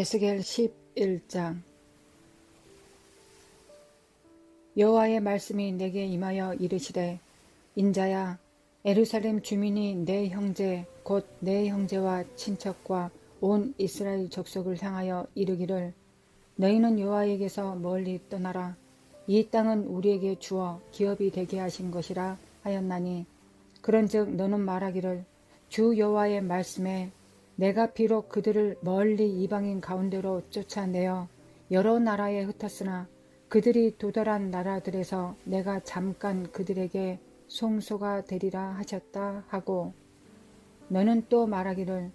에스겔 11장. 여호와의 말씀이 내게 임하여 이르시되, 인자야, 예루살렘 주민이 내 형제 곧 내 형제와 친척과 온 이스라엘 족속을 향하여 이르기를, 너희는 여호와에게서 멀리 떠나라. 이 땅은 우리에게 주어 기업이 되게 하신 것이라 하였나니, 그런즉 너는 말하기를, 주 여호와의 말씀에 내가 비록 그들을 멀리 이방인 가운데로 쫓아내어 여러 나라에 흩었으나 그들이 도달한 나라들에서 내가 잠깐 그들에게 송소가 되리라 하셨다 하고, 너는 또 말하기를,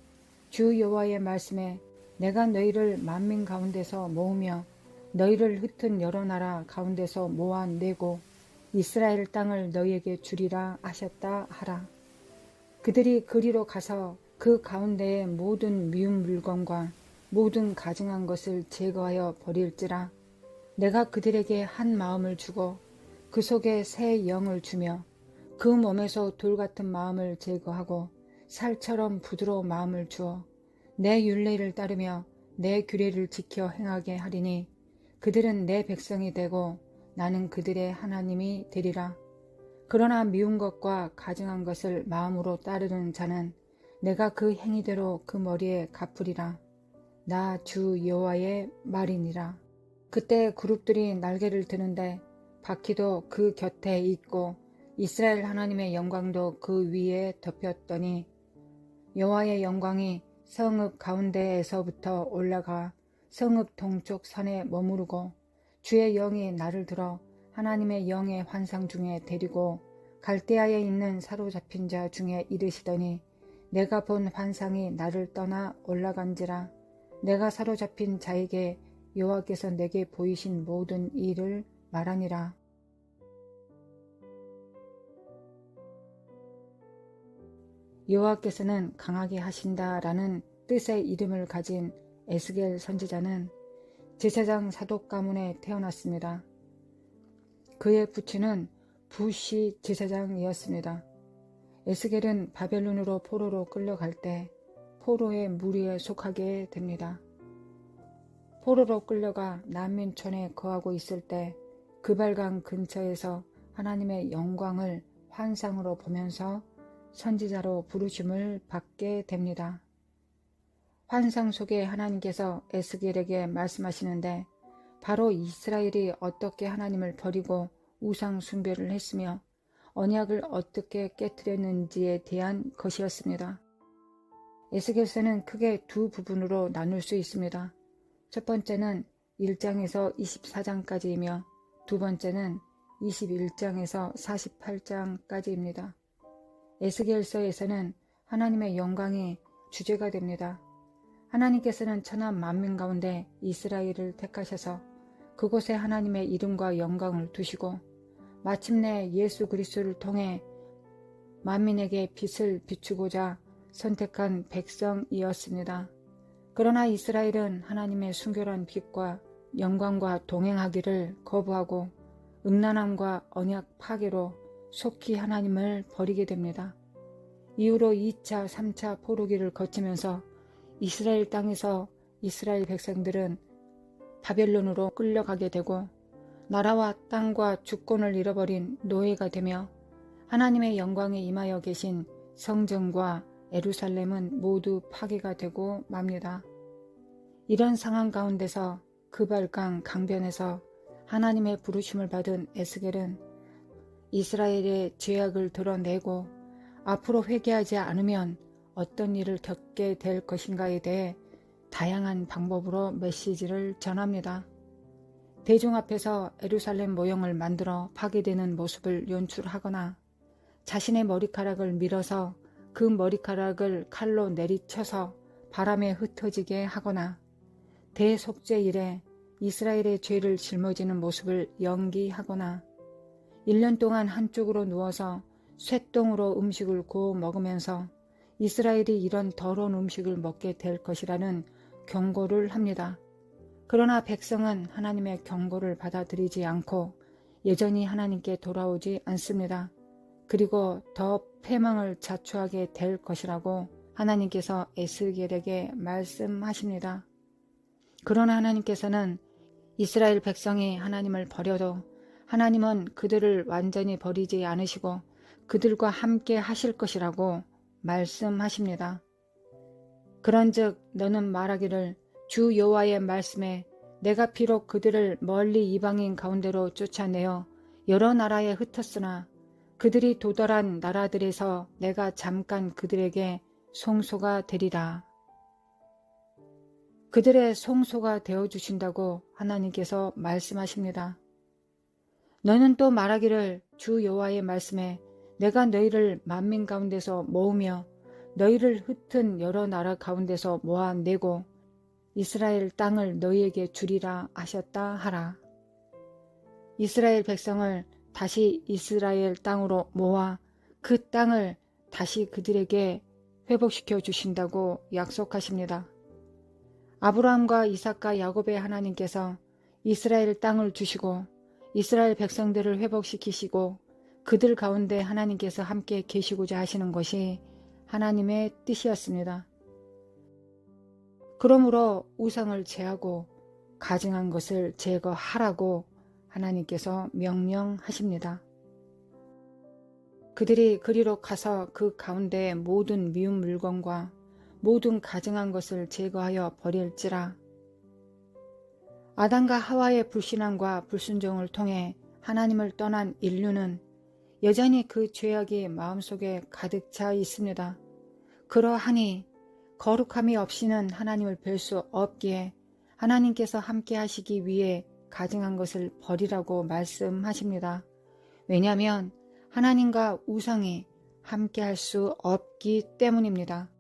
주 여호와의 말씀에 내가 너희를 만민 가운데서 모으며 너희를 흩은 여러 나라 가운데서 모아내고 이스라엘 땅을 너희에게 주리라 하셨다 하라. 그들이 그리로 가서 그 가운데의 모든 미운 물건과 모든 가증한 것을 제거하여 버릴지라. 내가 그들에게 한 마음을 주고 그 속에 새 영을 주며 그 몸에서 돌 같은 마음을 제거하고 살처럼 부드러운 마음을 주어 내 율례를 따르며 내 규례를 지켜 행하게 하리니, 그들은 내 백성이 되고 나는 그들의 하나님이 되리라. 그러나 미운 것과 가증한 것을 마음으로 따르는 자는 내가 그 행위대로 그 머리에 갚으리라. 나 주 여호와의 말이니라. 그때 그룹들이 날개를 드는데 바퀴도 그 곁에 있고 이스라엘 하나님의 영광도 그 위에 덮였더니, 여호와의 영광이 성읍 가운데에서부터 올라가 성읍 동쪽 산에 머무르고, 주의 영이 나를 들어 하나님의 영의 환상 중에 데리고 갈대아에 있는 사로잡힌 자 중에 이르시더니, 내가 본 환상이 나를 떠나 올라간지라. 내가 사로잡힌 자에게 여호와께서 내게 보이신 모든 일을 말하니라. 여호와께서는 강하게 하신다라는 뜻의 이름을 가진 에스겔 선지자는 제사장 사독 가문에 태어났습니다. 그의 부친은 부시 제사장이었습니다. 에스겔은 바벨론으로 포로로 끌려갈 때 포로의 무리에 속하게 됩니다. 포로로 끌려가 난민촌에 거하고 있을 때 그발강 근처에서 하나님의 영광을 환상으로 보면서 선지자로 부르심을 받게 됩니다. 환상 속에 하나님께서 에스겔에게 말씀하시는데, 바로 이스라엘이 어떻게 하나님을 버리고 우상 숭배를 했으며 언약을 어떻게 깨뜨렸는지에 대한 것이었습니다. 에스겔서는 크게 두 부분으로 나눌 수 있습니다. 첫 번째는 1장에서 24장까지이며 두 번째는 21장에서 48장까지입니다. 에스겔서에서는 하나님의 영광이 주제가 됩니다. 하나님께서는 천한 만민 가운데 이스라엘을 택하셔서 그곳에 하나님의 이름과 영광을 두시고 마침내 예수 그리스도를 통해 만민에게 빛을 비추고자 선택한 백성이었습니다. 그러나 이스라엘은 하나님의 순결한 빛과 영광과 동행하기를 거부하고 음란함과 언약 파괴로 속히 하나님을 버리게 됩니다. 이후로 2차, 3차 포로기를 거치면서 이스라엘 땅에서 이스라엘 백성들은 바벨론으로 끌려가게 되고 나라와 땅과 주권을 잃어버린 노예가 되며, 하나님의 영광에 임하여 계신 성전과 예루살렘은 모두 파괴가 되고 맙니다. 이런 상황 가운데서 그발강 강변에서 하나님의 부르심을 받은 에스겔은 이스라엘의 죄악을 드러내고 앞으로 회개하지 않으면 어떤 일을 겪게 될 것인가에 대해 다양한 방법으로 메시지를 전합니다. 대중 앞에서 예루살렘 모형을 만들어 파괴되는 모습을 연출하거나, 자신의 머리카락을 밀어서 그 머리카락을 칼로 내리쳐서 바람에 흩어지게 하거나, 대속죄일에 이스라엘의 죄를 짊어지는 모습을 연기하거나, 1년 동안 한쪽으로 누워서 쇠똥으로 음식을 구워 먹으면서 이스라엘이 이런 더러운 음식을 먹게 될 것이라는 경고를 합니다. 그러나 백성은 하나님의 경고를 받아들이지 않고 여전히 하나님께 돌아오지 않습니다. 그리고 더 패망을 자초하게 될 것이라고 하나님께서 에스겔에게 말씀하십니다. 그러나 하나님께서는 이스라엘 백성이 하나님을 버려도 하나님은 그들을 완전히 버리지 않으시고 그들과 함께 하실 것이라고 말씀하십니다. 그런즉 너는 말하기를 주 여호와의 말씀에 내가 비록 그들을 멀리 이방인 가운데로 쫓아내어 여러 나라에 흩었으나 그들이 도달한 나라들에서 내가 잠깐 그들에게 송소가 되리라. 그들의 송소가 되어주신다고 하나님께서 말씀하십니다. 너는 또 말하기를 주 여호와의 말씀에 내가 너희를 만민 가운데서 모으며 너희를 흩은 여러 나라 가운데서 모아내고 이스라엘 땅을 너희에게 주리라 하셨다 하라. 이스라엘 백성을 다시 이스라엘 땅으로 모아 그 땅을 다시 그들에게 회복시켜 주신다고 약속하십니다. 아브라함과 이삭과 야곱의 하나님께서 이스라엘 땅을 주시고 이스라엘 백성들을 회복시키시고 그들 가운데 하나님께서 함께 계시고자 하시는 것이 하나님의 뜻이었습니다. 그러므로 우상을 제하고 가증한 것을 제거하라고 하나님께서 명령하십니다. 그들이 그리로 가서 그 가운데 모든 미운 물건과 모든 가증한 것을 제거하여 버릴지라. 아담과 하와의 불신앙과 불순종을 통해 하나님을 떠난 인류는 여전히 그 죄악이 마음속에 가득 차 있습니다. 그러하니 거룩함이 없이는 하나님을 뵐 수 없기에 하나님께서 함께 하시기 위해 가증한 것을 버리라고 말씀하십니다. 왜냐하면 하나님과 우상이 함께 할 수 없기 때문입니다.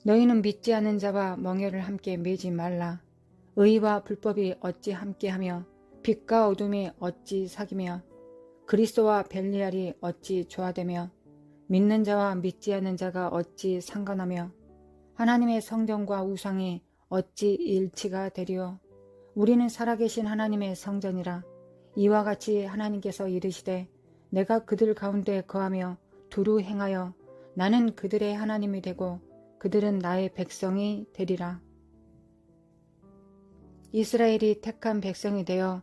너희는 믿지 않는 자와 멍에를 함께 매지 말라. 의와 불법이 어찌 함께하며 빛과 어둠이 어찌 사귀며 그리스도와 벨리알이 어찌 조화되며 믿는 자와 믿지 않는 자가 어찌 상관하며 하나님의 성전과 우상이 어찌 일치가 되리요. 우리는 살아계신 하나님의 성전이라. 이와 같이 하나님께서 이르시되 내가 그들 가운데 거하며 두루 행하여 나는 그들의 하나님이 되고 그들은 나의 백성이 되리라. 이스라엘이 택한 백성이 되어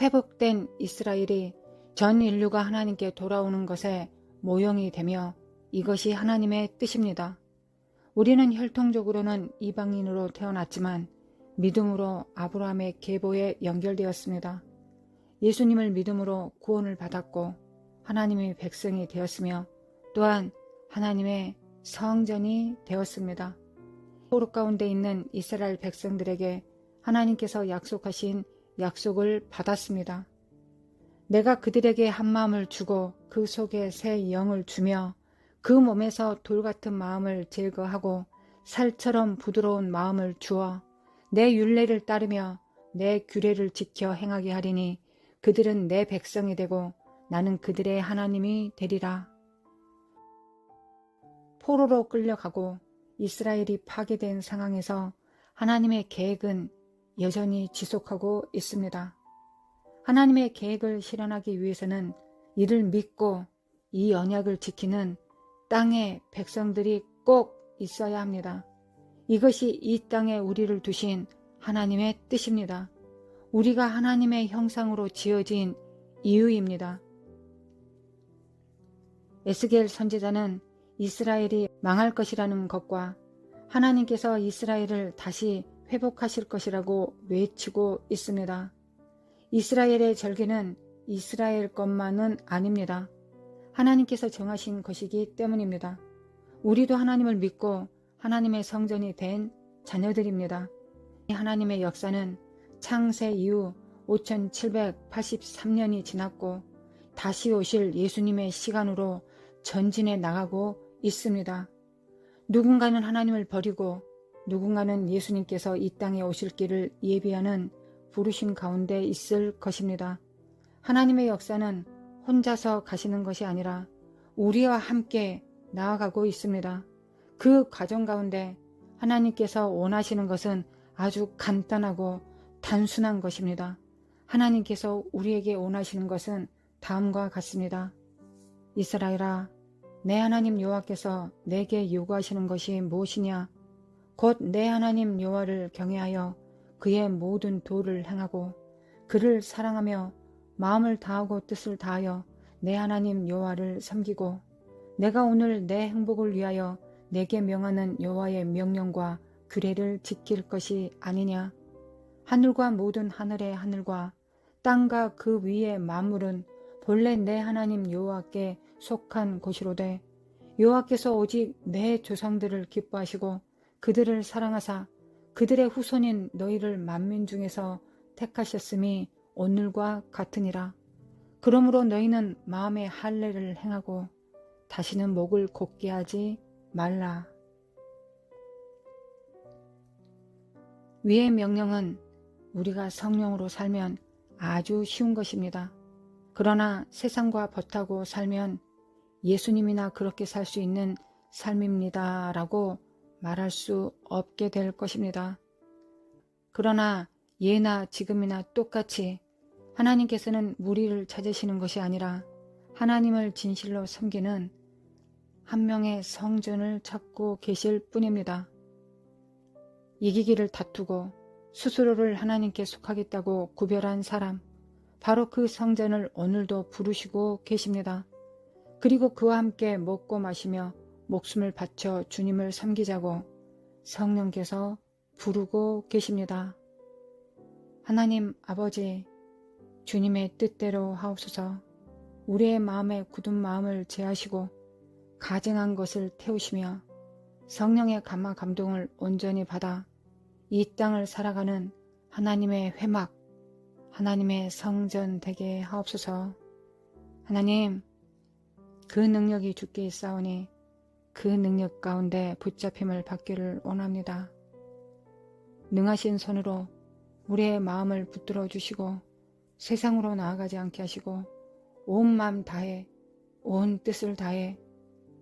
회복된 이스라엘이 전 인류가 하나님께 돌아오는 것에 모형이 되며 이것이 하나님의 뜻입니다. 우리는 혈통적으로는 이방인으로 태어났지만 믿음으로 아브라함의 계보에 연결되었습니다. 예수님을 믿음으로 구원을 받았고 하나님의 백성이 되었으며 또한 하나님의 성전이 되었습니다. 포로 가운데 있는 이스라엘 백성들에게 하나님께서 약속하신 약속을 받았습니다. 내가 그들에게 한 마음을 주고 그 속에 새 영을 주며 그 몸에서 돌 같은 마음을 제거하고 살처럼 부드러운 마음을 주어 내 율례를 따르며 내 규례를 지켜 행하게 하리니 그들은 내 백성이 되고 나는 그들의 하나님이 되리라. 포로로 끌려가고 이스라엘이 파괴된 상황에서 하나님의 계획은 여전히 지속하고 있습니다. 하나님의 계획을 실현하기 위해서는 이를 믿고 이 언약을 지키는 땅의 백성들이 꼭 있어야 합니다. 이것이 이 땅에 우리를 두신 하나님의 뜻입니다. 우리가 하나님의 형상으로 지어진 이유입니다. 에스겔 선지자는 이스라엘이 망할 것이라는 것과 하나님께서 이스라엘을 다시 회복하실 것이라고 외치고 있습니다. 이스라엘의 절기는 이스라엘 것만은 아닙니다. 하나님께서 정하신 것이기 때문입니다. 우리도 하나님을 믿고 하나님의 성전이 된 자녀들입니다. 하나님의 역사는 창세 이후 5783년이 지났고 다시 오실 예수님의 시간으로 전진해 나가고 있습니다. 누군가는 하나님을 버리고 누군가는 예수님께서 이 땅에 오실 길을 예비하는 부르심 가운데 있을 것입니다. 하나님의 역사는 혼자서 가시는 것이 아니라 우리와 함께 나아가고 있습니다. 그 과정 가운데 하나님께서 원하시는 것은 아주 간단하고 단순한 것입니다. 하나님께서 우리에게 원하시는 것은 다음과 같습니다. 이스라엘아, 내 하나님 여호와께서 내게 요구하시는 것이 무엇이냐? 곧 내 하나님 여호와를 경외하여 그의 모든 도를 행하고 그를 사랑하며 마음을 다하고 뜻을 다하여 내 하나님 여호와를 섬기고 내가 오늘 내 행복을 위하여 내게 명하는 여호와의 명령과 규례를 지킬 것이 아니냐. 하늘과 모든 하늘의 하늘과 땅과 그 위의 만물은 본래 내 하나님 여호와께 속한 곳이로되 여호와께서 오직 내 조상들을 기뻐하시고 그들을 사랑하사 그들의 후손인 너희를 만민 중에서 택하셨음이 오늘과 같으니라. 그러므로 너희는 마음의 할례를 행하고 다시는 목을 곧게 하지 말라. 위의 명령은 우리가 성령으로 살면 아주 쉬운 것입니다. 그러나 세상과 버타고 살면 예수님이나 그렇게 살 수 있는 삶입니다 라고 말할 수 없게 될 것입니다. 그러나 예나 지금이나 똑같이 하나님께서는 무리를 찾으시는 것이 아니라 하나님을 진실로 섬기는 한 명의 성전을 찾고 계실 뿐입니다. 이기기를 다투고 스스로를 하나님께 속하겠다고 구별한 사람, 바로 그 성전을 오늘도 부르시고 계십니다. 그리고 그와 함께 먹고 마시며 목숨을 바쳐 주님을 섬기자고 성령께서 부르고 계십니다. 하나님 아버지, 주님의 뜻대로 하옵소서. 우리의 마음에 굳은 마음을 제하시고 가증한 것을 태우시며 성령의 감화 감동을 온전히 받아 이 땅을 살아가는 하나님의 회막, 하나님의 성전 되게 하옵소서. 하나님, 그 능력이 주께 있사오니 그 능력 가운데 붙잡힘을 받기를 원합니다. 능하신 손으로 우리의 마음을 붙들어 주시고 세상으로 나아가지 않게 하시고 온 마음 다해, 온 뜻을 다해,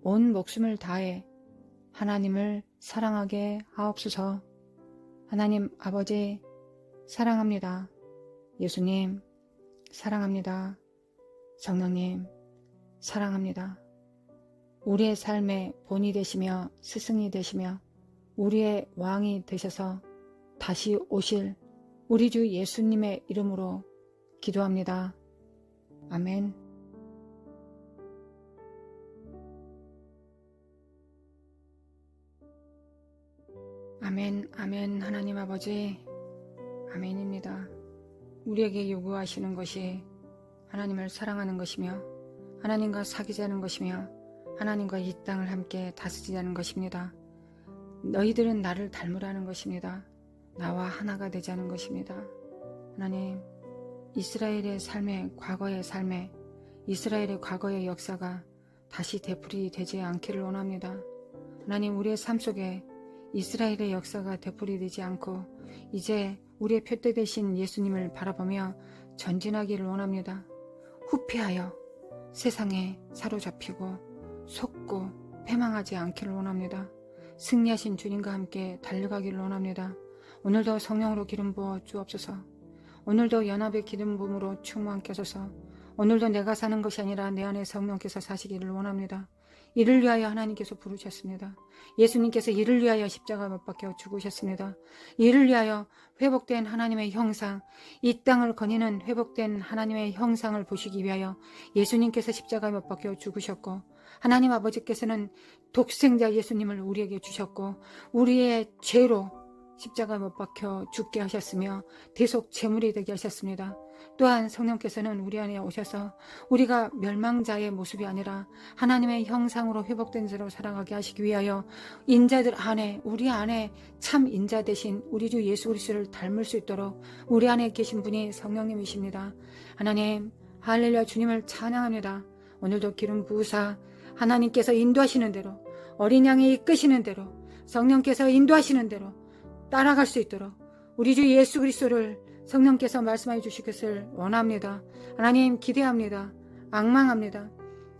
온 목숨을 다해 하나님을 사랑하게 하옵소서. 하나님 아버지 사랑합니다. 예수님 사랑합니다. 성령님 사랑합니다. 우리의 삶의 본이 되시며 스승이 되시며 우리의 왕이 되셔서 다시 오실 우리 주 예수님의 이름으로 기도합니다. 아멘. 아멘, 아멘. 하나님 아버지, 아멘입니다. 우리에게 요구하시는 것이 하나님을 사랑하는 것이며 하나님과 사귀자는 것이며 하나님과 이 땅을 함께 다스리자는 것입니다. 너희들은 나를 닮으라는 것입니다. 나와 하나가 되자는 것입니다. 하나님, 이스라엘의 삶에, 과거의 삶에, 이스라엘의 과거의 역사가 다시 되풀이 되지 않기를 원합니다. 하나님, 우리의 삶 속에 이스라엘의 역사가 되풀이 되지 않고 이제 우리의 표대 되신 예수님을 바라보며 전진하기를 원합니다. 후패하여 세상에 사로잡히고 속고 패망하지 않기를 원합니다. 승리하신 주님과 함께 달려가기를 원합니다. 오늘도 성령으로 기름 부어 주옵소서. 오늘도 연합의 기름 부음으로 충만케 하소서. 오늘도 내가 사는 것이 아니라 내 안에 성령께서 사시기를 원합니다. 이를 위하여 하나님께서 부르셨습니다. 예수님께서 이를 위하여 십자가 못 박혀 죽으셨습니다. 이를 위하여 회복된 하나님의 형상, 이 땅을 거니는 회복된 하나님의 형상을 보시기 위하여 예수님께서 십자가 못 박혀 죽으셨고 하나님 아버지께서는 독생자 예수님을 우리에게 주셨고 우리의 죄로 십자가 못 박혀 죽게 하셨으며 대속 제물이 되게 하셨습니다. 또한 성령께서는 우리 안에 오셔서 우리가 멸망자의 모습이 아니라 하나님의 형상으로 회복된 자로 살아가게 하시기 위하여 인자들 안에, 우리 안에 참 인자 되신 우리 주 예수 그리스도를 닮을 수 있도록 우리 안에 계신 분이 성령님이십니다. 하나님, 할렐루야, 주님을 찬양합니다. 오늘도 기름 부으사 하나님께서 인도하시는 대로, 어린 양이 이끄시는 대로, 성령께서 인도하시는 대로 따라갈 수 있도록 우리 주 예수 그리스도를 성령께서 말씀해 주실 것을 원합니다. 하나님, 기대합니다. 앙망합니다.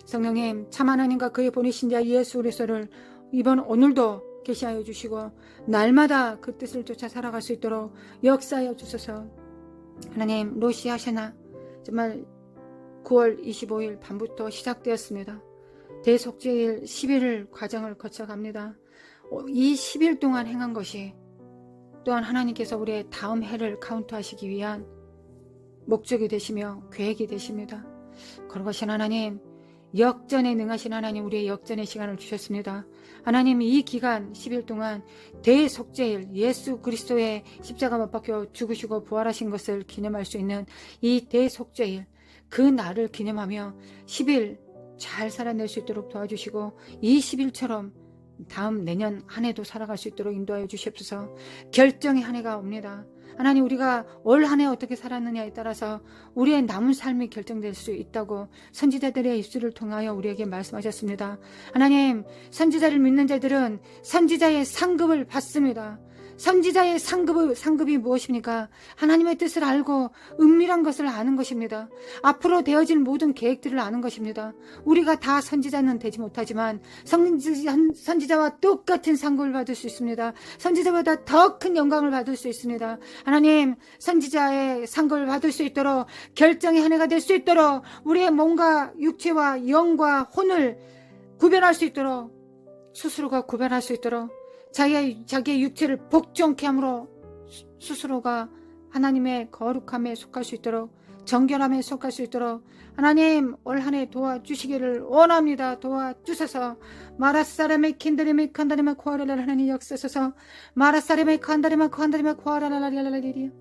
성령님, 참 하나님과 그의 보내신 자 예수 그리스도를 이번 오늘도 계시하여 주시고 날마다 그 뜻을 쫓아 살아갈 수 있도록 역사하여 주소서. 하나님, 로시 하시나 정말 9월 25일 밤부터 시작되었습니다. 대속죄일 10일 과정을 거쳐갑니다. 이 10일 동안 행한 것이 또한 하나님께서 우리의 다음 해를 카운트하시기 위한 목적이 되시며 계획이 되십니다. 거룩하신 하나님, 역전에 능하신 하나님, 우리의 역전의 시간을 주셨습니다. 하나님, 이 기간 10일 동안 대속죄일, 예수 그리스도의 십자가 못 박혀 죽으시고 부활하신 것을 기념할 수 있는 이 대속죄일, 그 날을 기념하며 10일 잘 살아낼 수 있도록 도와주시고, 이 10일처럼 다음 내년 한 해도 살아갈 수 있도록 인도하여 주시옵소서. 결정의 한 해가 옵니다. 하나님, 우리가 올 한 해 어떻게 살았느냐에 따라서 우리의 남은 삶이 결정될 수 있다고 선지자들의 입술을 통하여 우리에게 말씀하셨습니다. 하나님, 선지자를 믿는 자들은 선지자의 상급을 받습니다. 선지자의 상급이 무엇입니까? 하나님의 뜻을 알고 은밀한 것을 아는 것입니다. 앞으로 되어질 모든 계획들을 아는 것입니다. 우리가 다 선지자는 되지 못하지만 선지자와 똑같은 상급을 받을 수 있습니다. 선지자보다 더 큰 영광을 받을 수 있습니다. 하나님, 선지자의 상급을 받을 수 있도록, 결정의 한 해가 될 수 있도록, 우리의 몸과 육체와 영과 혼을 구별할 수 있도록, 스스로가 구별할 수 있도록, 자기의 육체를 복종케 함으로 스스로가 하나님의 거룩함에 속할 수 있도록, 정결함에 속할 수 있도록 하나님 올 한 해 도와주시기를 원합니다. 도와주셔서 마라사람의 킨드림의 칸다리마 코아라를 하나님 역사서서 마라사람의 칸다리마 코아라라라라라리리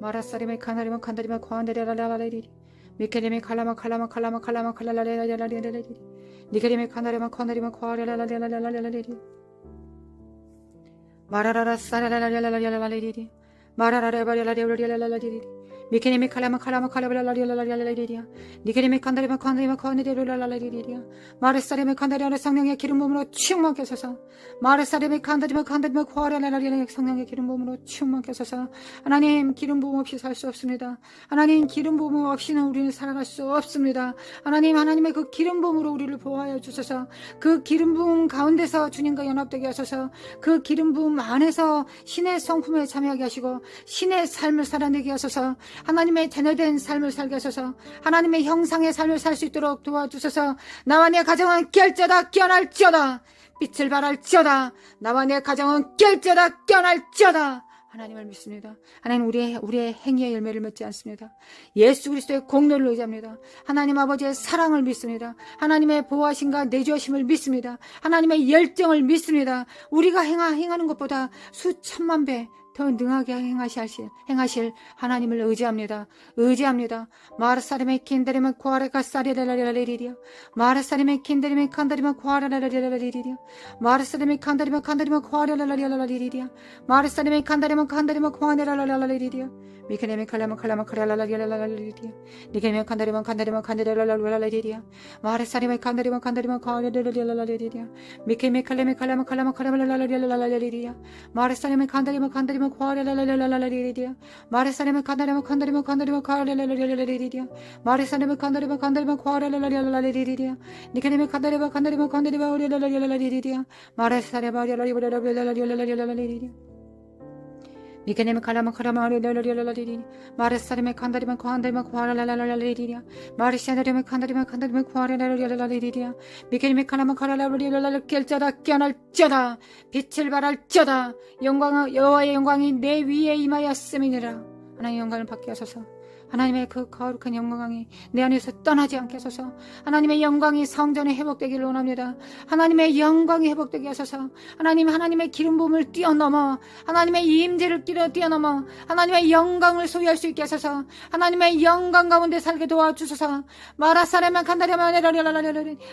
마라사람의 칸다리마 코아라라라라리리 미케림의 칼라마 칼라라라라라리리 니케림의 칸다리마 코아라라라라라리리 마라라라 사라라라라라라라리리 마라라라바라라라라라라리리 미케님이 칼라라라라라라리리야 니케님이 칸다리마 마르사림의 칸다리아의 성령의 기름 부음으로 충만케 하소서. 마르사림의 칸다리마 코아라라라라라의 성령의 기름 부음으로 충만케 하소서. 하나님, 기름 부음 없이 살 수 없습니다. 하나님, 기름 부음 없이는 우리는 살아갈 수 없습니다. 하나님의 그 기름 부음으로 우리를 보호하여 주소서. 그 기름 부음 가운데서 주님과 연합되게 하소서. 그 기름 부음 안에서 신의 성품에 참여하게 하시고 신의 삶을 살아내게 하소서. 하나님의 자녀된 삶을 살게 하소서. 하나님의 형상의 삶을 살 수 있도록 도와주소서. 나와 내 가정은 깰지어다 깨어날지어다. 빛을 발할지어다. 나와 내 가정은 깰지어다 깨어날지어다. 하나님을 믿습니다. 하나님, 우리의 행위의 열매를 맺지 않습니다. 예수 그리스도의 공로를 의지합니다. 하나님 아버지의 사랑을 믿습니다. 하나님의 보호하심과 내주하심을 믿습니다. 하나님의 열정을 믿습니다. 우리가 행하는 것보다 수천만 배 더 능하게 행하실 하나님을 의지합니다. 마르사림의 킨데리면 코아레가 사리라라라리리리야. 마르사림의 킨데리면 칸다리면 코아라라라라리리리야. 마르사림의 칸다리면 코아라라라라리리리야. 마르사림의 칸다리면 코아라라라라리리리야. 미케네미 칼라마 카라라라라라리리리야. 니케네미 칸다리면 칸다리라라라리리리야. 마르사림의 칸다리면 코아라라라라리리리야. 미케네미 칼라마 카라라라라리리리야. 마르사림의 칸다리면 코아라라라라라리리리야. 마르사림의 칸다리면 코아라라라라리리리야. 마르사림의 칸다리면 코아라라라라리리리야. 니케네미 칸다리면 코아라라라라리리리야. 마르사림의 미케네미 칼라마카라마리라라라라리리 마르사림의 칸다리만 코아라라라라리리야. 마르샤다림의 칸다리만 코아라라라라리리야. 미케네미 칼라마카라라라리라라 깰자다 깨어날자다. 빛을 발할자다. 여호와의 영광이 내 위에 임하였음이니라. 하나님의 영광을 받게 하소서. 하나님의 그 거룩한 영광이 내 안에서 떠나지 않게 하소서. 하나님의 영광이 성전에 회복되기를 원합니다. 하나님의 영광이 회복되게 하소서. 하나님의 기름 부음을 뛰어넘어 하나님의 임재를 뛰어넘어 하나님의 영광을 소유할 수 있게 하소서. 하나님의 영광 가운데 살게 도와주소서. 마라사레만 칸다리아만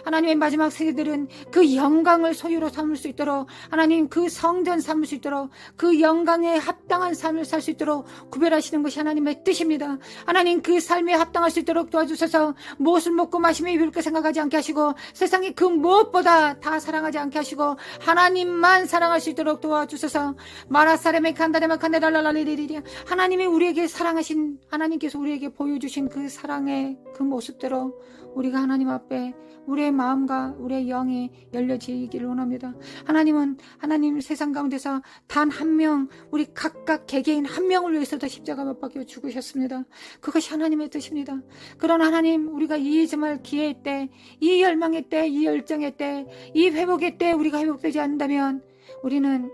하나님의 마지막 세대들은 그 영광을 소유로 삼을 수 있도록, 하나님 그 성전 삼을 수 있도록, 그 영광에 합당한 삶을 살 수 있도록 구별하시는 것이 하나님의 뜻입니다. 하나님 그 삶에 합당할 수 있도록 도와주셔서 무엇을 먹고 마시며 입을 거 생각하지 않게 하시고 세상의 그 무엇보다 다 사랑하지 않게 하시고 하나님만 사랑할 수 있도록 도와주셔서 마라사레메 칸다레마 칸데랄랄랄리리리리야. 하나님이 우리에게 사랑하신, 하나님께서 우리에게 보여주신 그 사랑의 그 모습대로 우리가 하나님 앞에 우리의 마음과 우리의 영이 열려지기를 원합니다. 하나님 세상 가운데서 단 한 명, 우리 각각 개개인 한 명을 위해서도 십자가 못 박혀 죽으셨습니다. 그것이 하나님의 뜻입니다. 그러나 하나님, 우리가 이 정말 기회의 때, 이 열망의 때, 이 열정의 때, 이 회복의 때 우리가 회복되지 않는다면 우리는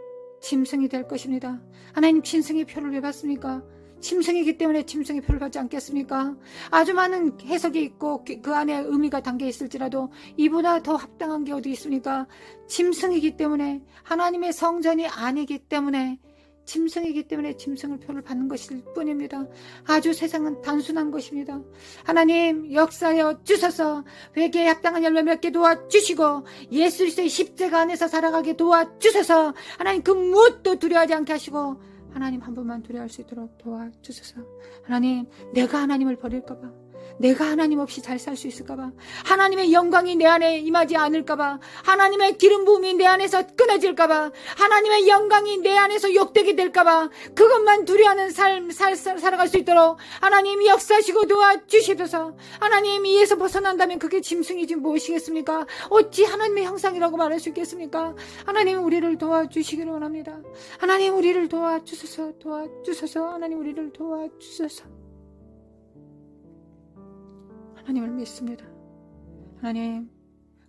짐승이 될 것입니다. 하나님, 짐승의 표를 왜 받습니까? 짐승이기 때문에 짐승의 표를 받지 않겠습니까? 아주 많은 해석이 있고 그 안에 의미가 담겨 있을지라도 이보다 더 합당한 게 어디 있습니까? 짐승이기 때문에, 하나님의 성전이 아니기 때문에, 짐승이기 때문에 짐승의 표를 받는 것일 뿐입니다. 아주 세상은 단순한 것입니다. 하나님, 역사여 주셔서 회개에 합당한 열매 맺게 도와주시고 예수 그리스도의 십자가 안에서 살아가게 도와주셔서 하나님, 그 무엇도 두려워하지 않게 하시고 하나님 한 분만 두려워할 수 있도록 도와주셔서, 하나님, 내가 하나님을 버릴까봐, 내가 하나님 없이 잘 살 수 있을까봐, 하나님의 영광이 내 안에 임하지 않을까봐, 하나님의 기름 부음이 내 안에서 끊어질까봐, 하나님의 영광이 내 안에서 욕되게 될까봐, 그것만 두려워하는 삶 살아갈 수 있도록 하나님 역사하시고 도와주시옵소서. 하나님, 이에서 벗어난다면 그게 짐승이지 무엇이겠습니까? 어찌 하나님의 형상이라고 말할 수 있겠습니까? 하나님, 우리를 도와주시기를 원합니다. 하나님, 우리를 도와주소서. 하나님, 우리를 도와주소서. 하나님을 믿습니다. 하나님,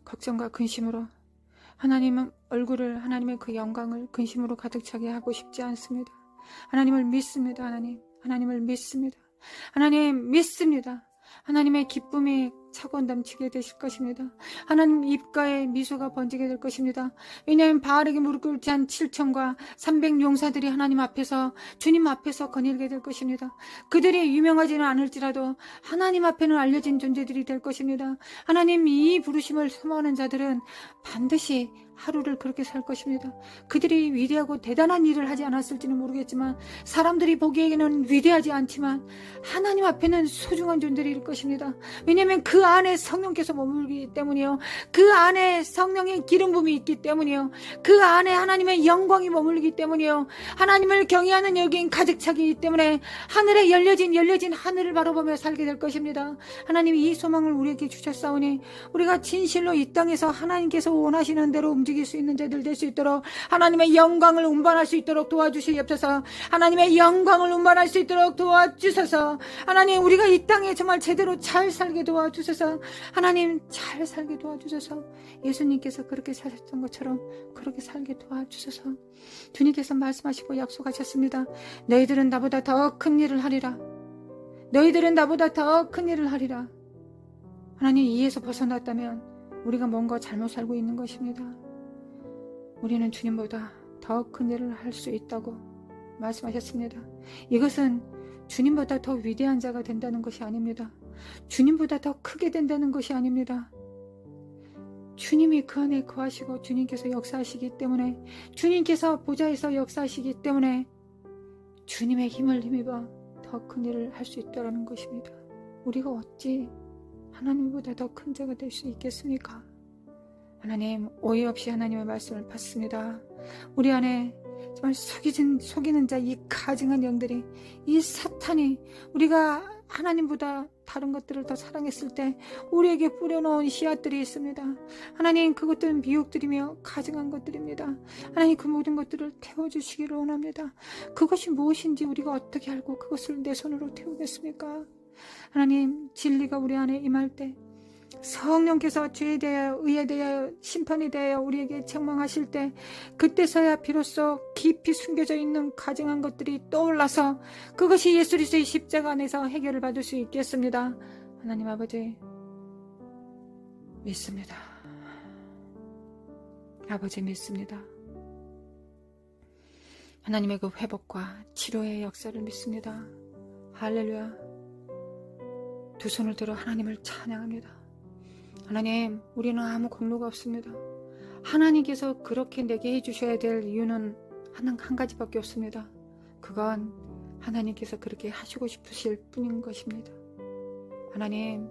걱정과 근심으로 하나님의 얼굴을, 하나님의 그 영광을 근심으로 가득 차게 하고 싶지 않습니다. 하나님을 믿습니다. 하나님을 믿습니다. 하나님 믿습니다. 하나님의 기쁨이 차고 넘치게 되실 것입니다. 하나님 입가에 미소가 번지게 될 것입니다. 왜냐하면 바알에게 무릎 꿇지 한 7천과 300 용사들이 하나님 앞에서, 주님 앞에서 거닐게 될 것입니다. 그들이 유명하지는 않을지라도 하나님 앞에는 알려진 존재들이 될 것입니다. 하나님, 이 부르심을 소망하는 자들은 반드시 하루를 그렇게 살 것입니다. 그들이 위대하고 대단한 일을 하지 않았을지는 모르겠지만, 사람들이 보기에는 위대하지 않지만 하나님 앞에는 소중한 존재일 것입니다. 왜냐하면 그 안에 성령께서 머물기 때문이요, 그 안에 성령의 기름 부음이 있기 때문이요, 그 안에 하나님의 영광이 머물기 때문이요, 하나님을 경외하는 여긴 가득 차기 때문에 하늘에 열려진 하늘을 바라보며 살게 될 것입니다. 하나님이 이 소망을 우리에게 주셨사오니 우리가 진실로 이 땅에서 하나님께서 원하시는 대로 움직일 수 있는 자들 될 수 있도록 하나님의 영광을 운반할 수 있도록 도와주시옵소서. 하나님의 영광을 운반할 수 있도록 도와주셔서, 하나님, 우리가 이 땅에 정말 제대로 잘 살게 도와주셔서, 하나님, 잘 살게 도와주셔서, 예수님께서 그렇게 사셨던 것처럼 그렇게 살게 도와주셔서, 주님께서 말씀하시고 약속하셨습니다. 너희들은 나보다 더 큰 일을 하리라. 너희들은 나보다 더 큰 일을 하리라. 하나님, 이에서 벗어났다면 우리가 뭔가 잘못 살고 있는 것입니다. 우리는 주님보다 더 큰 일을 할 수 있다고 말씀하셨습니다. 이것은 주님보다 더 위대한 자가 된다는 것이 아닙니다. 주님보다 더 크게 된다는 것이 아닙니다. 주님이 그 안에 거하시고 주님께서 역사하시기 때문에, 주님께서 보좌에서 역사하시기 때문에 주님의 힘을 힘입어 더 큰 일을 할 수 있다는 것입니다. 우리가 어찌 하나님보다 더 큰 자가 될 수 있겠습니까? 하나님, 오해 없이 하나님의 말씀을 받습니다. 우리 안에 정말 속이는 자, 이 가증한 영들이, 이 사탄이 우리가 하나님보다 다른 것들을 더 사랑했을 때 우리에게 뿌려놓은 씨앗들이 있습니다. 하나님, 그것들은 미혹들이며 가증한 것들입니다. 하나님, 그 모든 것들을 태워주시기를 원합니다. 그것이 무엇인지 우리가 어떻게 알고 그것을 내 손으로 태우겠습니까? 하나님, 진리가 우리 안에 임할 때, 성령께서 죄에 대하여, 의에 대하여, 심판에 대하여 우리에게 책망하실 때, 그때서야 비로소 깊이 숨겨져 있는 가증한 것들이 떠올라서 그것이 예수 그리스도의 십자가 안에서 해결을 받을 수 있겠습니다. 하나님 아버지, 믿습니다. 아버지, 믿습니다. 하나님의 그 회복과 치료의 역사를 믿습니다. 할렐루야. 두 손을 들어 하나님을 찬양합니다. 하나님, 우리는 아무 공로가 없습니다. 하나님께서 그렇게 내게 해주셔야 될 이유는 한 가지밖에 없습니다. 그건 하나님께서 그렇게 하시고 싶으실 뿐인 것입니다. 하나님,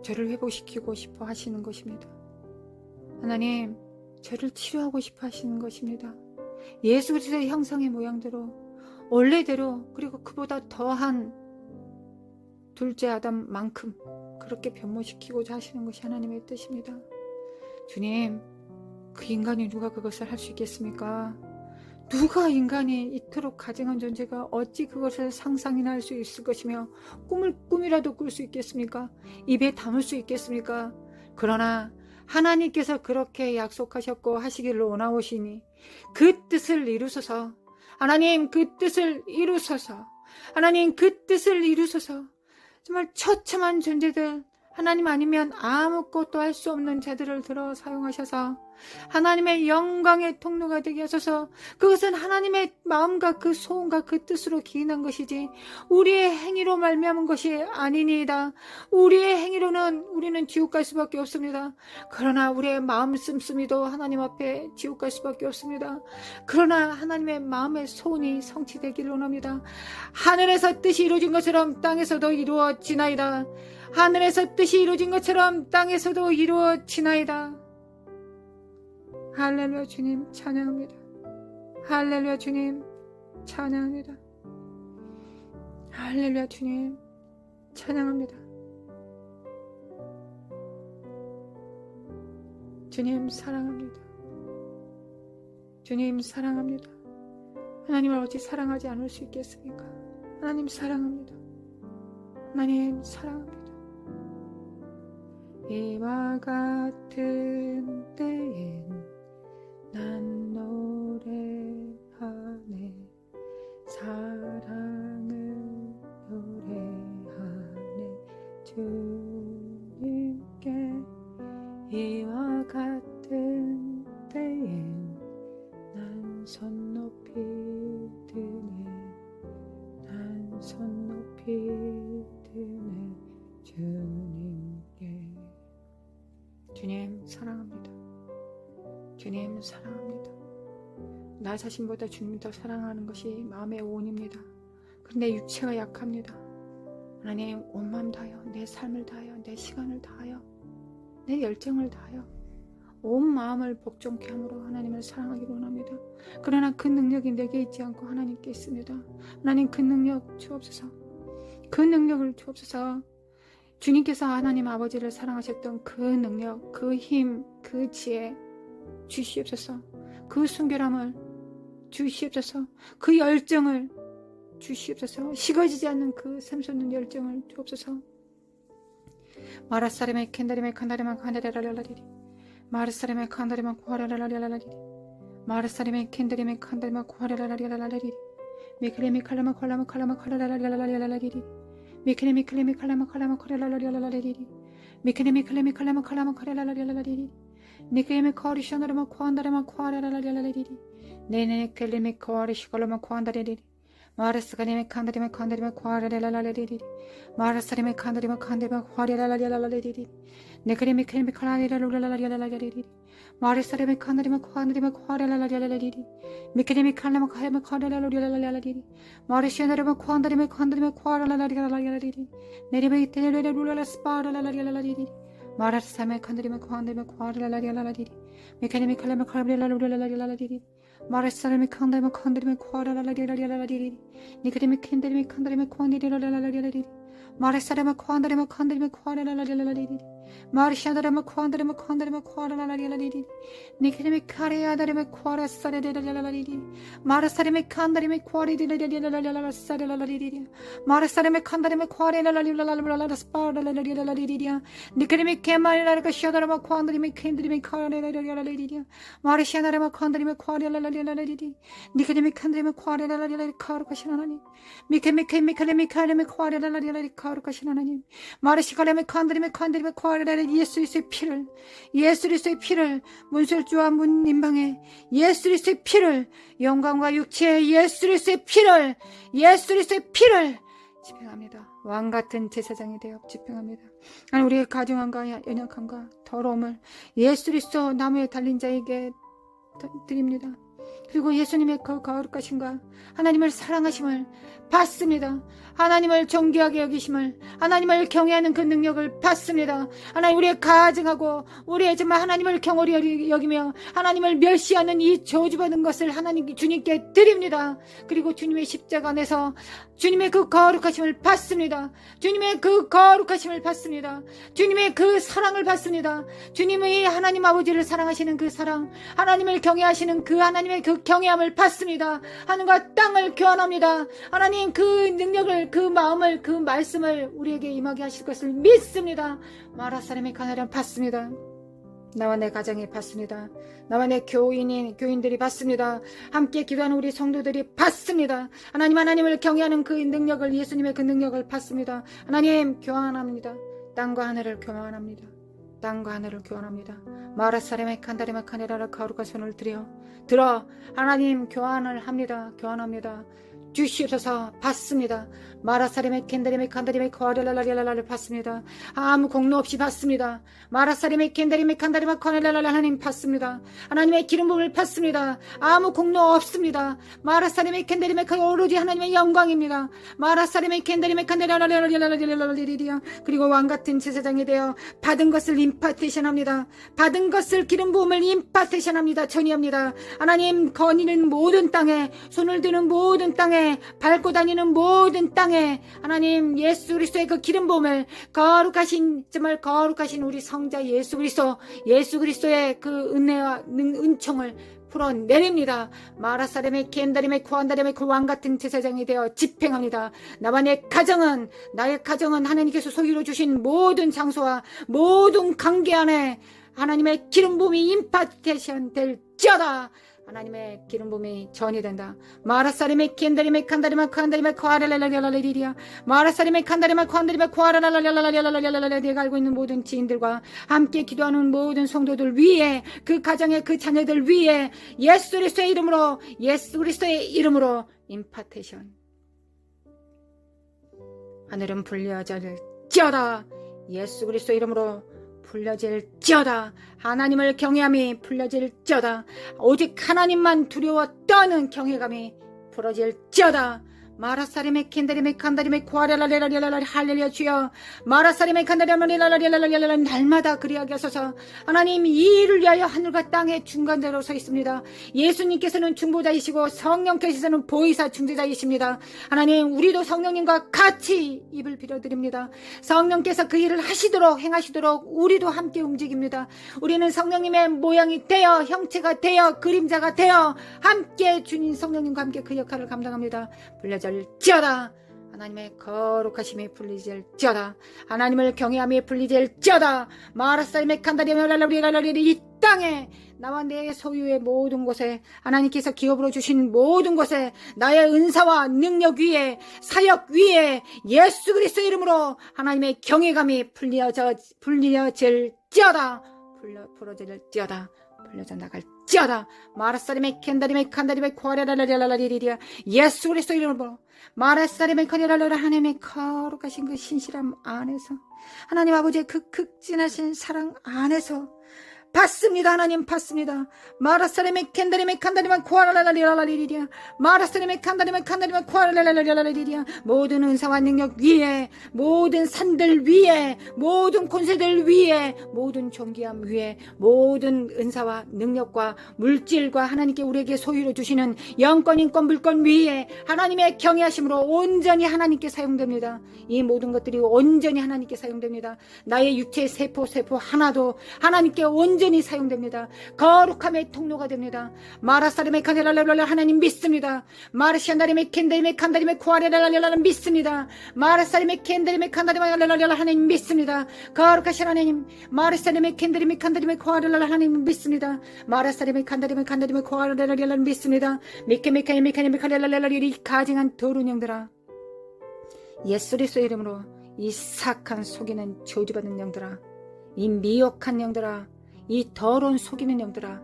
저를 회복시키고 싶어 하시는 것입니다. 하나님, 저를 치료하고 싶어 하시는 것입니다. 예수 그리스도의 형상의 모양대로, 원래대로, 그리고 그보다 더한 둘째 아담만큼 그렇게 변모시키고자 하시는 것이 하나님의 뜻입니다. 주님, 그 인간이 누가 그것을 할 수 있겠습니까? 누가 인간이 이토록 가증한 존재가 어찌 그것을 상상이나 할 수 있을 것이며 꿈이라도 꿀 수 있겠습니까? 입에 담을 수 있겠습니까? 그러나 하나님께서 그렇게 약속하셨고 하시기를 원하오시니 그 뜻을 이루소서. 하나님 그 뜻을 이루소서. 하나님 그 뜻을 이루소서. 정말 처참한 존재들, 하나님 아니면 아무것도 할 수 없는 자들을 들어 사용하셔서 하나님의 영광의 통로가 되게 하소서. 그것은 하나님의 마음과 그 소원과 그 뜻으로 기인한 것이지 우리의 행위로 말미암은 것이 아니니이다. 우리의 행위로는 우리는 지옥 갈 수밖에 없습니다. 그러나 우리의 마음 씀씀이도 하나님 앞에 지옥 갈 수밖에 없습니다. 그러나 하나님의 마음의 소원이 성취되기를 원합니다. 하늘에서 뜻이 이루어진 것처럼 땅에서도 이루어지나이다. 하늘에서 뜻이 이루어진 것처럼 땅에서도 이루어지나이다. 할렐루야. 주님 찬양합니다. 할렐루야. 주님 찬양합니다. 할렐루야. 주님 찬양합니다. 주님 사랑합니다. 주님 사랑합니다. 하나님을 어찌 사랑하지 않을 수 있겠습니까? 하나님 사랑합니다. 하나님 사랑합니다. 이와 같은 때엔 난 노래하네. 사랑을 노래하네. 주님께 이와 같은 때엔 난 손 높이 드네. 난 손 높이 드네. 주님께. 주님 사랑합니다. 주님 사랑합니다. 나 자신보다 주님 더 사랑하는 것이 마음의 오온입니다. 그런데 육체가 약합니다. 하나님 온 마음 다하여 내 삶을 다하여 내 시간을 다하여 내 열정을 다하여 온 마음을 복종케 함으로 하나님을 사랑하기를 원합니다. 그러나 그 능력이 내게 있지 않고 하나님께 있습니다. 하나님 그 능력 주옵소서. 그 능력을 주옵소서. 주님께서 하나님 아버지를 사랑하셨던 그 능력, 그 힘, 그 지혜 주시옵소서. 그 순결함을 주시옵소서. 그 열정을 주시옵소서. 식어지지 않는 그 샘솟는 열정을 주옵소서. 마라사레메 캔다리메 칸다리마 칸다리라라리리 마라사레메 칸다리마 코하라라라리라리리 마라사레메 캔다리메 칸다리마 코하라라라리라리리 미크레미 칼라마 콜라마 칼라마 칼라라라리라리라리리 미크레미 클레미 칼라마 칼라마 코라라라리라리리 미크레미 클레미 칼라마 칼라마 코라라라리라리리 니크레미 코리샤나라마 코한다라마 코하라라리라리리 네네 클레미 코리시콜라마 코한다리리 마라스가리메 칸다리메 칸다리메 코하라라라리리 마라사리메 칸다리메 칸다리메 코하라라라리라리리 네크레미 클레미 칼라라라리라리리 마라사리메 칸다리메 코한다리메 코하라라라리라리리 미크레미 칼라마 칼라마 코하라라라리라리리 마르시아나라마 코한다리메 칸다리메 코하라라라리라리리 네리베 테레레루라라 스파라라라리라리리 마라사메 칸다리메 코한다리메 코하라라라리라리리 미크레미 칼라마 칼라라라리라리리 마라사레미 칸다리메 칸다리메 코하라라라리라리리 니크레미 캔다리메 칸다리메 코한다리라라리라리리 마라사레마 코한다리메 칸다리메 코하라라라리라리리 마르시아다레마 코한다리메 칸다리메 코하라라라리라리리 니크레미 카레아다레메 코하라사레라라리리 마라사레메 칸다리메 코하리라라라라라라라라리리 마라사레메 칸다리메 코하라라라라라라라라라라라리리 니크레미 케마리라라가 시아다레마 코한다리메 캔다리메 카레라라라리리 마르시아다레마 칸다리메 코하라라라라리리 니크레미 칸다리메 코하라라라라리 카르카신 하나님 미케미케미카레미 카레메 코하라라라라리 카르카신 하나님 마르시카레메 칸다리메 칸다리메 코하라라라리 예수 그리스도의 피를 예수 그리스도의 피를 문설주와 문인방에 예수 그리스도의 피를 영광과 육체의 예수 그리스도의 피를 예수 그리스도의 피를 집행합니다. 왕같은 제사장이 되어 집행합니다. 우리의 가증함과 연약함과 더러움을 예수 그리스도 나무에 달린 자에게 드립니다. 그리고 예수님의 그 거룩하심과 하나님을 사랑하심을 받습니다. 하나님을 존귀하게 여기심을 하나님을 경외하는 그 능력을 받습니다. 하나님 우리의 가증하고 우리의 정말 하나님을 경홀히 여기며 하나님을 멸시하는 이 저주받은 것을 하나님 주님께 드립니다. 그리고 주님의 십자가 안에서 주님의 그 거룩하심을 받습니다. 주님의 그 거룩하심을 받습니다. 주님의 그 사랑을 받습니다. 주님의 하나님 아버지를 사랑하시는 그 사랑 하나님을 경외하시는 그 하나님의 그 경외함을 받습니다. 하늘과 땅을 교환합니다. 하나님 그 능력을 그 마음을 그 말씀을 우리에게 임하게 하실 것을 믿습니다. 마라사람의 가나리안 받습니다. 나와 내 가정이 받습니다. 나와 내 교인들이 받습니다. 함께 기도하는 우리 성도들이 받습니다. 하나님을 경외하는 그 능력을, 예수님의 그 능력을 받습니다. 하나님 교환합니다. 땅과 하늘을 교환합니다. 땅과 하늘을 교환합니다. 마라사레메 칸다리마 카네라라 가루가 손을 들어 하나님 교환을 합니다. 교환합니다. 주시옵소서. 받습니다. 마라사리메 캔다리메 칸다리메 코아렐랄랄랄랄을 받습니다. 아무 공로 없이 받습니다. 마라사리메 캔다리메 칸다리메 코아렐랄랄 하나님 받습니다. 하나님의 기름 부음을 받습니다. 아무 공로 없습니다. 마라사리메 캔다리메 오로지 하나님의 영광입니다. 마라사리메 캔다리메 칸다리랄랄랄랄랄랄랄랄랄랄랄 그리고 왕같은 제사장이 되어 받은 것을 임파테이션합니다. 받은 것을 기름 부음을 임파테이션합니다. 전이합니다. 하나님 거니는 모든 땅에, 손을 드는 모든 땅에, 밟고 다니는 모든 땅에 하나님 예수 그리스도의 그 기름 부음을, 정말 거룩하신 우리 성자 예수 그리스도의 그 은혜와 은총을 풀어내립니다. 마라사렘의 겐다림의 쿠안다림의 그 왕같은 제사장이 되어 집행합니다. 나와 나의 가정은 하나님께서 소유로 주신 모든 장소와 모든 관계 안에 하나님의 기름 부음이 임파테이션 될지어다. 하나님의 기름 부음이 전이 된다. 마라사림의 켄다림의 칸다리마 칸다리마 코아랄랄랄랄랄리리아 마라사림의 칸다리마 칸다리마 코아랄랄랄랄랄랄랄랄랄랄 내가 알고 있는 모든 지인들과 함께 기도하는 모든 성도들 위에, 그 가정의 그 자녀들 위에 예수 그리스도의 이름으로 임파테이션. 하늘은 불려질지어다. 예수 그리스도 이름으로 풀려질지어다. 하나님을 경외함이 풀려질지어다. 오직 하나님만 두려워 떠는 경외감이 풀어질지어다. 마라사리메 켄다리메 칸다리메 코아랄랄랄랄랄 할렐루야 주여. 마라사리메 칸다리랄랄랄랄랄랄 날마다 그리하게 하소서. 하나님 이 일을 위하여 하늘과 땅의 중간자로 서 있습니다. 예수님께서는 중보자이시고 성령께서는 보이사 중재자이십니다. 하나님 우리도 성령님과 같이 입을 빌어드립니다. 성령께서 그 일을 행하시도록 우리도 함께 움직입니다. 우리는 성령님의 모양이 되어, 형체가 되어, 그림자가 되어 함께 주님 성령님과 함께 그 역할을 감당합니다. 풀려질지어다. 하나님의 거룩하심이 풀리질지어다. 하나님을 경외함이 풀리질지어다. 마라사임의 칸다리멜랄라리랄라리 이 땅에 나와 내 소유의 모든 곳에, 하나님께서 기업으로 주신 모든 곳에, 나의 은사와 능력 위에, 사역 위에 예수 그리스도 이름으로 하나님의 경외감이 풀려질지어다. 풀어질지어다. 풀려져 나갈지어다. 마라사리메 켄다리메 칸다리메 코아랄랄랄랄리리리아 예수 그리스도 이름으로 마라사리메 칸다리랄랄 하나님의 거룩하신 그 신실함 안에서, 하나님 아버지의 그 극진하신 사랑 안에서 받습니다. 하나님 받습니다. 마라사레메 켄다리메 칸다리메 코아랄랄랄랄리리리아 마라사레메 칸다리메 코아랄랄랄랄리리리아 모든 은사와 능력 위에, 모든 산들 위에, 모든 권세들 위에, 모든 존귀함 위에, 모든 은사와 능력과 물질과 하나님께 우리에게 소유로 주시는 영권, 인권, 물권 위에 하나님의 경외하심으로 온전히 하나님께 사용됩니다. 이 모든 것들이 온전히 하나님께 사용됩니다. 나의 육체의 세포 하나도 하나님께 온전히 사용됩니다. 거룩함의 통로가 됩니다. 마라사리메 칸다리랄랄랄 하나님 믿습니다. 마르시안다리메 켄다리메 칸다리메 코아랄랄랄랄 믿습니다. 마라사리메 켄다리메 칸다리메 랄랄랄 하나님 믿습니다. 거룩하신 하나님, 마르사리메 켄다리메 칸다리메 코아랄랄 하나님 믿습니다. 마라사리메 칸다리메 코아랄랄랄 믿습니다. 미케미카니메 칸랄랄랄 이 가증한 더러운 영들아, 예수 그리스도 이름으로 이 사악한 속이는 저주받는 영들아, 이 미혹한 영들아, 이 더러운 속이는 영들아,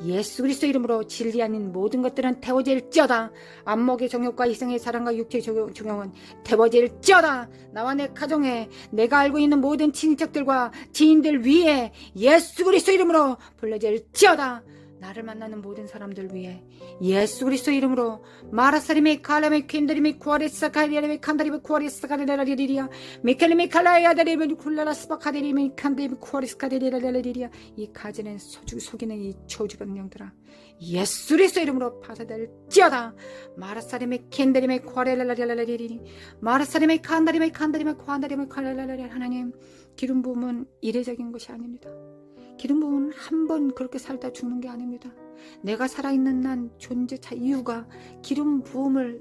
예수 그리스도 이름으로 진리 아닌 모든 것들은 태워질지어다. 안목의 정욕과 이성의 사랑과 육체의 종용은 태워질지어다. 나와 내 가정에, 내가 알고 있는 모든 친척들과 지인들 위에 예수 그리스도 이름으로 불러질지어다. 나를 만나는 모든 사람들 위해 예수 그리스도 이름으로 마라사리메 칼라메 퀸드리메 쿠아레스 카리레메 칸다리메 쿠아레스 카리레라리리아 미켈리메 칼라야다리메 쿨라라스바 카리레메 칸데메 쿠아레스 카리레라리리아 이 가지는 속이는 이 저주받는 영들아, 예수 그리스도 이름으로 파사될지어다. 마라사리메 캔데리메 쿠아레라리라리리 마라사리메 칸다리메 쿠안다리메 칼라라리 하나님, 기름 부음은 이례적인 것이 아닙니다. 기름 부음은 한 번 그렇게 살다 죽는 게 아닙니다. 내가 살아있는 난 존재자 이유가 기름 부음을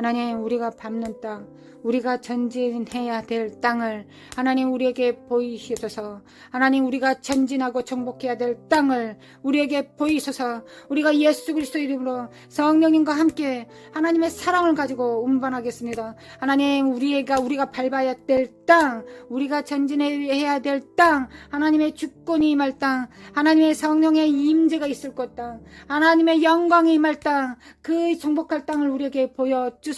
하나님, 우리가 밟는 땅, 우리가 전진해야 될 땅을 하나님 우리에게 보이시소서. 하나님, 우리가 전진하고 정복해야 될 땅을 우리에게 보이소서. 우리가 예수 그리스도 이름으로 성령님과 함께 하나님의 사랑을 가지고 운반하겠습니다. 하나님, 우리가 밟아야 될 땅, 우리가 전진해야 될 땅, 하나님의 주권이 임할 땅, 하나님의 성령의 임재가 있을 것 땅, 하나님의 영광이 임할 땅, 그 정복할 땅을 우리에게 보여주소서.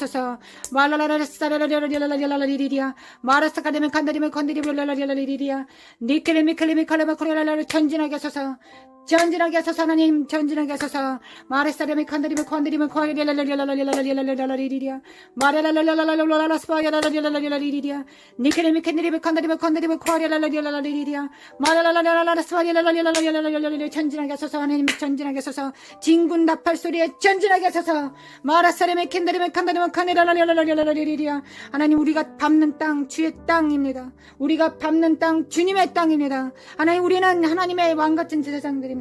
말라라라라라라라라라라라라리리야 마라스카데면 간다리면 건드리블라라라라리리야 니켈레미켈레미칼레마 코레라라라 전진하게 하소서. 전진하게 하소서. 하나님, 전진하게 하소서. 마레사레미 칸다리면 건드리면 코레라라라라라라라라리리야 마레라라라라라라라라스파야라라라라라리리야 니켈레미 캔드리면 건드리면 코레라라라라라리리야 마레라라라라라스파야라라라라라라라리리야 전진하게 하소서. 하나님, 전진하게 하소서. 진군 나팔 소리에 전진하게 하소서. 마라사레미 캔드리면 간다리면 카네라라라라라라리리야 하나님, 우리가 밟는 땅 주의 땅입니다. 우리가 밟는 땅 주님의 땅입니다. 하나님, 우리는 하나님의 왕같은 제사장들입니다.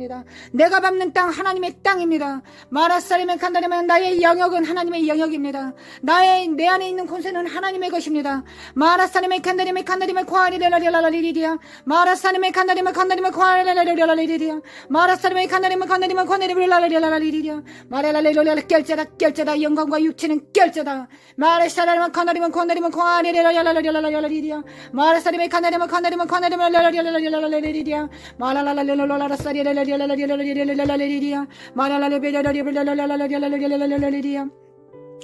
내가 밟는 땅 하나님의 땅입니다. 마라사리면 간다리면 나의 영역은 하나님의 영역입니다. 내 안에 있는 권세는 하나님의 것입니다. 마라사리면 간다리면 과리라라라라리리야 마라사리면 간다리면 과리라라라라리리야 마라사리면 간다리면 과리라라라라리리야 마라라라라라 결제다 영광과 육체는 결제다. 마라사리면 간다리면 과리라라라라리리야 마라사리면 간다리면 과리라라라라리리야 마라라라라라라라리리야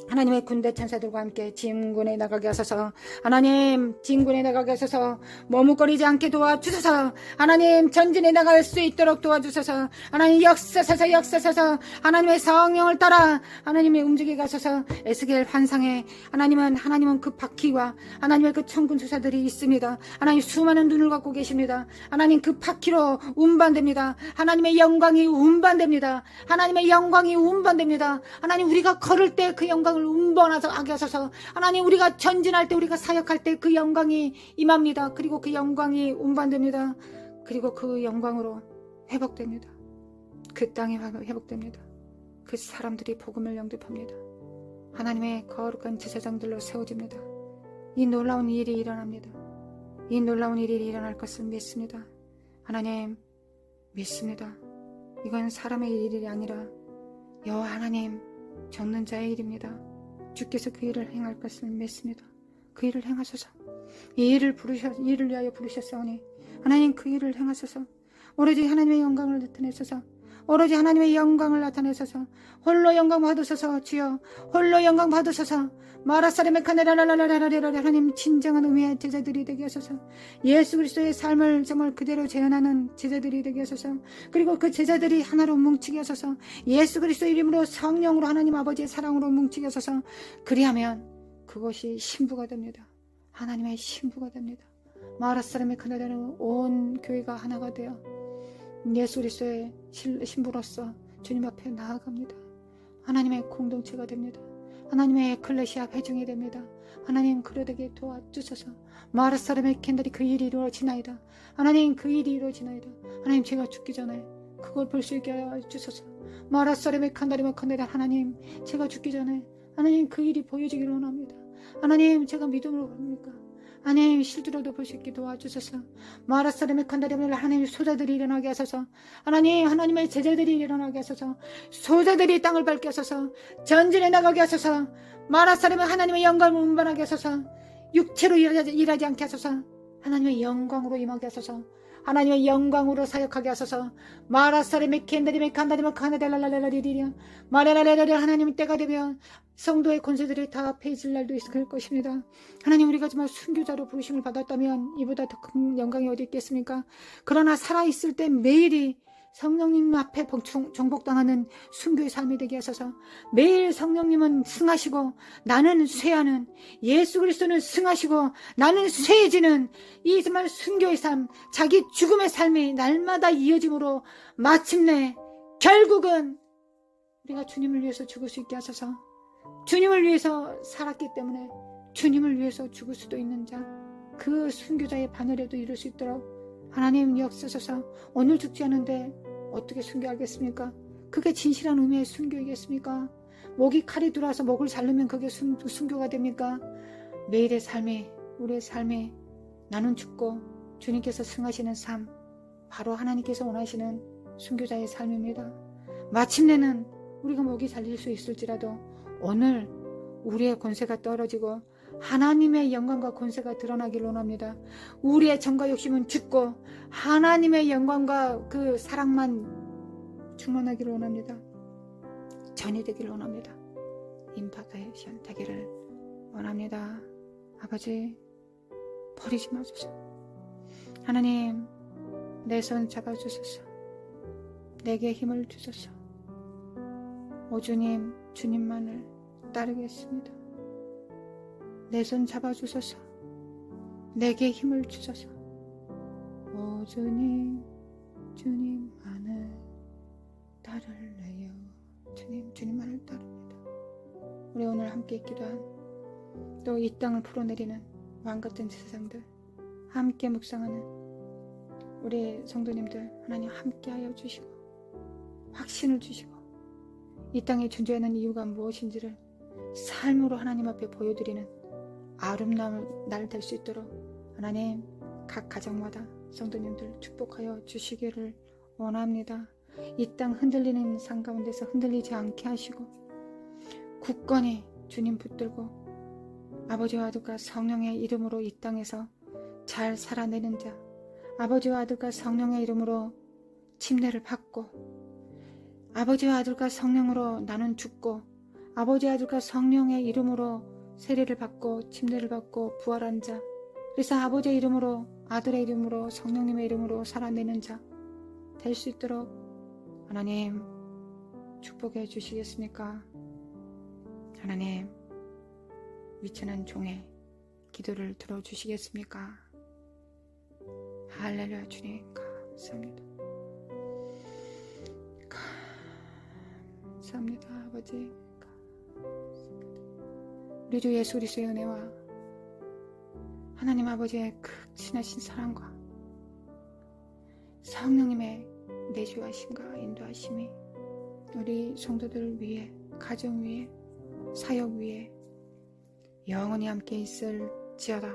하나님의 군대 천사들과 함께 진군에 나가게 하소서. 하나님, 진군에 나가게 하소서. 머뭇거리지 않게 도와주소서. 하나님, 전진에 나갈 수 있도록 도와주소서. 하나님, 역사서서 하나님의 성령을 따라 하나님의 움직이게 하소서. 에스겔 환상에 하나님은 그 바퀴와 하나님의 그 천군 주사들이 있습니다. 하나님, 수많은 눈을 갖고 계십니다. 하나님, 그 바퀴로 운반됩니다. 하나님의 영광이 운반됩니다. 하나님의 영광이 운반됩니다. 하나님, 우리가 걸을 때 그 영광을 운반하게 하소서. 하나님, 우리가 전진할 때, 우리가 사역할 때 그 영광이 임합니다. 그리고 그 영광이 운반됩니다. 그리고 그 영광으로 회복됩니다. 그 땅이 회복됩니다. 그 사람들이 복음을 영접합니다. 하나님의 거룩한 제사장들로 세워집니다. 이 놀라운 일이 일어납니다. 이 놀라운 일이 일어날 것을 믿습니다. 하나님, 믿습니다. 이건 사람의 일이 아니라 여호와 하나님 전능 자의 일입니다. 주께서 그 일을 행할 것을 믿습니다. 그 일을 행하소서. 이 일을 위하여 부르셨사오니 하나님, 그 일을 행하소서. 오로지 하나님의 영광을 나타내소서. 오로지 하나님의 영광을 나타내소서. 홀로 영광 받으소서. 주여, 홀로 영광 받으소서. 마라사레메 카네라라라라라라라 하나님, 진정한 의미의 제자들이 되게 하소서. 예수 그리스도의 삶을 정말 그대로 재현하는 제자들이 되게 하소서. 그리고 그 제자들이 하나로 뭉치게 하소서. 예수 그리스도 이름으로 성령으로 하나님 아버지의 사랑으로 뭉치게 하소서. 그리하면 그것이 신부가 됩니다. 하나님의 신부가 됩니다. 마라사레메 카네라라는 온 교회가 하나가 되어 예수 그리스도의 신부로서 주님 앞에 나아갑니다. 하나님의 공동체가 됩니다. 하나님의 에클레시아 회중이 됩니다. 하나님, 그러되게 도와주소서. 마르사람의 캔들이 그 일이 이루어지나이다. 하나님, 그 일이 이루어지나이다. 하나님, 제가 죽기 전에 그걸 볼 수 있게 하여 주소서. 마라사람의 칸다리마 칸다리 하나님, 제가 죽기 전에 하나님 그 일이 보여지기를 원합니다. 하나님, 제가 믿음으로 봅니까? 하나님, 실제로도 볼 수 있게 도와주소서. 마라사람의 칸다리마 하나님, 소자들이 일어나게 하소서. 하나님, 하나님의 제자들이 일어나게 하소서. 소자들이 땅을 밟게 하소서. 전진해 나가게 하소서. 마라사람의 하나님의 영광을 운반하게 하소서. 육체로 일하지 않게 하소서. 하나님의 영광으로 임하게 하소서. 하나님의 영광으로 사역하게 하소서. 마라사람의 캔다리마 칸다리마 카나달랄랄랄리리야 마라랄랄랄 하나님, 때가 되면 성도의 권세들이 다 폐해질 날도 있을 것입니다. 하나님, 우리가 정말 순교자로 부르심을 받았다면 이보다 더 큰 영광이 어디 있겠습니까? 그러나 살아있을 때 매일이 성령님 앞에 정복당하는 순교의 삶이 되게 하소서. 매일 성령님은 승하시고 나는 쇠하는, 예수 그리스도는 승하시고 나는 쇠해지는 이 정말 순교의 삶, 자기 죽음의 삶이 날마다 이어짐으로 마침내 결국은 우리가 주님을 위해서 죽을 수 있게 하소서. 주님을 위해서 살았기 때문에 주님을 위해서 죽을 수도 있는 자, 그 순교자의 바늘에도 이룰 수 있도록 하나님 역사소서. 오늘 죽지 않은데 어떻게 순교하겠습니까? 그게 진실한 의미의 순교이겠습니까? 목이 칼이 들어와서 목을 자르면 그게 순교가 됩니까? 매일의 삶에, 우리의 삶에 나는 죽고 주님께서 승하시는 삶, 바로 하나님께서 원하시는 순교자의 삶입니다. 마침내는 우리가 목이 잘릴 수 있을지라도 오늘 우리의 권세가 떨어지고 하나님의 영광과 권세가 드러나길 원합니다. 우리의 정과 욕심은 죽고 하나님의 영광과 그 사랑만 충만하기를 원합니다. 전이 되기를 원합니다. 임파테이션 되기를 원합니다. 아버지, 버리지 마소서. 하나님, 내 손 잡아주소서. 내게 힘을 주소서. 오 주님, 주님만을 따르겠습니다. 내 손 잡아주소서. 내게 힘을 주소서. 오 주님, 주님만을 따를래요. 주님, 주님만을 따릅니다. 우리 오늘 함께 기도한 또 이 땅을 풀어내리는 왕같은 세상들 함께 묵상하는 우리 성도님들 하나님 함께하여 주시고 확신을 주시고 이 땅에 존재하는 이유가 무엇인지를 삶으로 하나님 앞에 보여드리는 아름다운 날 될 수 있도록 하나님 각 가정마다 성도님들 축복하여 주시기를 원합니다. 이 땅 흔들리는 상 가운데서 흔들리지 않게 하시고 굳건히 주님 붙들고 아버지와 아들과 성령의 이름으로 이 땅에서 잘 살아내는 자, 아버지와 아들과 성령의 이름으로 침례를 받고 아버지와 아들과 성령으로 나는 죽고 아버지와 아들과 성령의 이름으로 세례를 받고 침례를 받고 부활한 자, 그래서 아버지의 이름으로 아들의 이름으로 성령님의 이름으로 살아내는 자 될 수 있도록 하나님 축복해 주시겠습니까? 하나님 미천한 종의 기도를 들어주시겠습니까? 할렐루야. 주님 감사합니다. 감사합니다. 아버지 우리 주 예수 그리스도의 은혜와 하나님 아버지의 극진하신 사랑과 성령님의 내주하심과 인도하심이 우리 성도들 위에 가정 위에 사역 위에 영원히 함께 있을지어다.